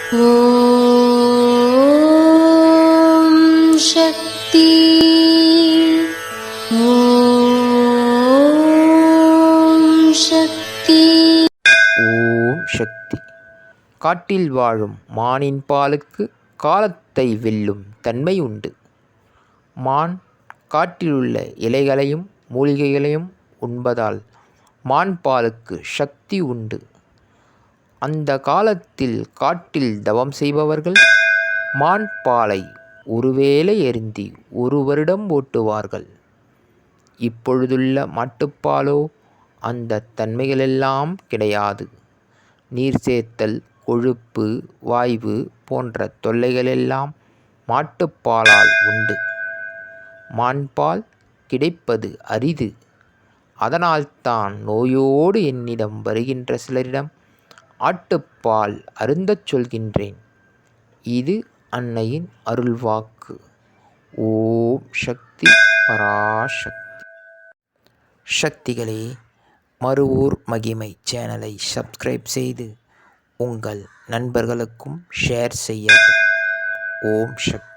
ஓம் சக்தி. ஓம் சக்தி. ஓம் சக்தி. காட்டில் வாழும் மானின் பாலுக்கு காலத்தை வெல்லும் தன்மை உண்டு. மான் காட்டிலுள்ள இலைகளையும் மூலிகைகளையும் உண்பதால் மான் பாலுக்கு சக்தி உண்டு. அந்த காலத்தில் காட்டில் தவம் செய்பவர்கள் மான் பாலை ஒருவேளை அருந்தி 1 வருடம் ஓட்டுவார்கள். இப்பொழுதுள்ள மாட்டுப்பாலோ அந்த தன்மைகளெல்லாம் கிடையாது. நீர் சேர்த்தல், கொழுப்பு, வாய்வு போன்ற தொல்லைகளெல்லாம் மாட்டுப்பாலால் உண்டு. மான்பால் கிடைப்பது அரிது. அதனால்தான் நோயோடு என்னிடம் வருகின்ற சிலரிடம் ஆட்டுப்பால் அருந்தச் சொல்கின்றேன். இது அன்னையின் அருள்வாக்கு. ஓம் சக்தி பராசக்தி. சக்திகளே, மருவூர் மகிமை சேனலை சப்ஸ்கிரைப் செய்து உங்கள் நண்பர்களுக்கும் ஷேர் செய்யவும். ஓம் சக்தி.